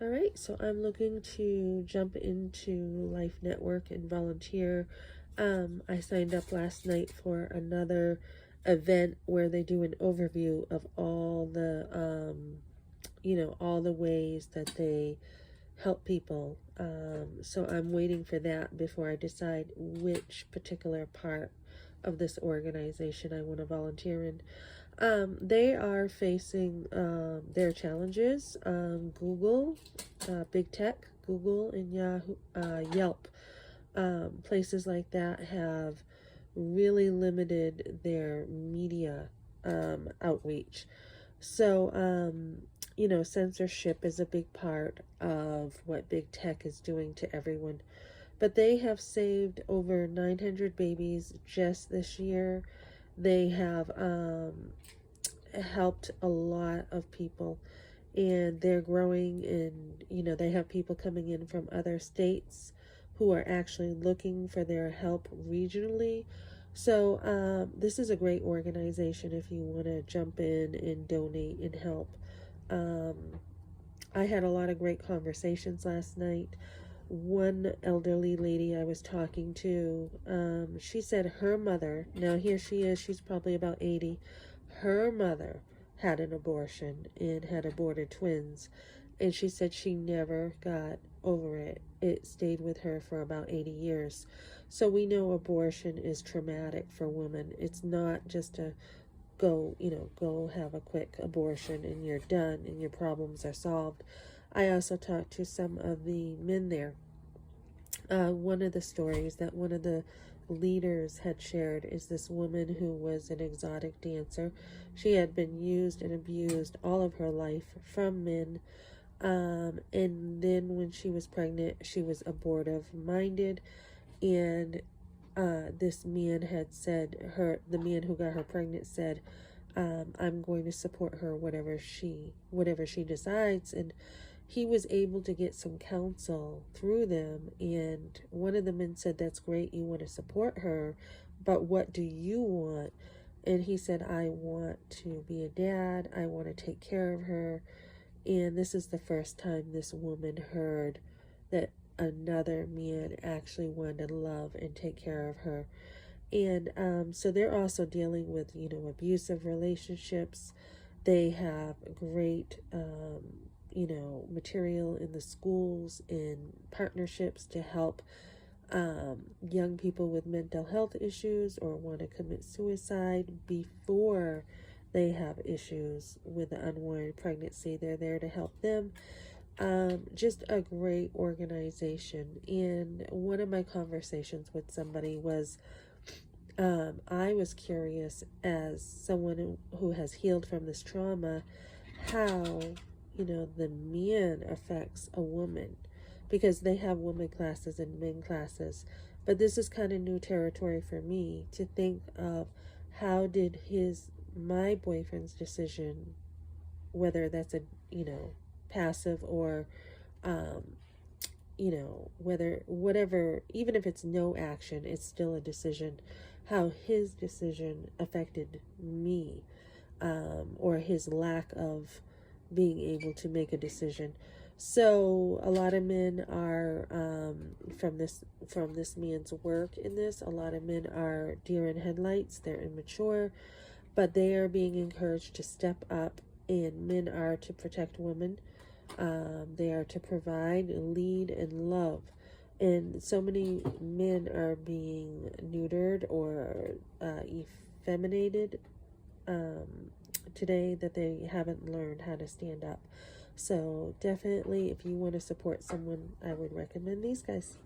All right, so I'm looking to jump into Life Network and volunteer. I signed up last night for another event where they do an overview of all the, all the ways that they help people. So I'm waiting for that before I decide which particular part of this organization I want to volunteer in. They are facing their challenges. Google, big tech, Google and Yahoo, Yelp, places like that have really limited their media outreach. So, censorship is a big part of what big tech is doing to everyone. But they have saved over 900 babies just this year. They have helped a lot of people, and they're growing, and they have people coming in from other states who are actually looking for their help regionally. So this is a great organization if you want to jump in and donate and help. um, I had a lot of great conversations last night. One elderly lady I was talking to, she said her mother, now here she is, she's probably about 80, her mother had an abortion and had aborted twins, and she said she never got over it. It stayed with her for about 80 years. So we know abortion is traumatic for women. It's not just a go have a quick abortion and you're done and your problems are solved. I also talked to some of the men there. One of the stories that one of the leaders had shared is this woman who was an exotic dancer. She had been used and abused all of her life from men. And then when she was pregnant, she was abortive minded. And this man had said, the man who got her pregnant said, I'm going to support her whatever she decides. And he was able to get some counsel through them, and one of the men said, that's great, you want to support her, but what do you want? And he said, I want to be a dad, I want to take care of her. And this is the first time this woman heard that another man actually wanted to love and take care of her. And so they're also dealing with, abusive relationships. They have great, material in the schools and partnerships to help young people with mental health issues or want to commit suicide before they have issues with the unwanted pregnancy. They're there to help them. Just a great organization. And one of my conversations with somebody was, I was curious, as someone who has healed from this trauma, how, the man affects a woman, because they have women classes and men classes. But this is kind of new territory for me to think of how did my boyfriend's decision, whether that's a, passive or, whatever, even if it's no action, it's still a decision, how his decision affected me, or his lack of being able to make a decision. So a lot of men are, from this man's work in this, a lot of men are deer in headlights. They're immature, but they are being encouraged to step up, and men are to protect women. They are to provide, lead, and love. And so many men are being neutered or effeminated today, that they haven't learned how to stand up. So definitely, if you want to support someone, I would recommend these guys.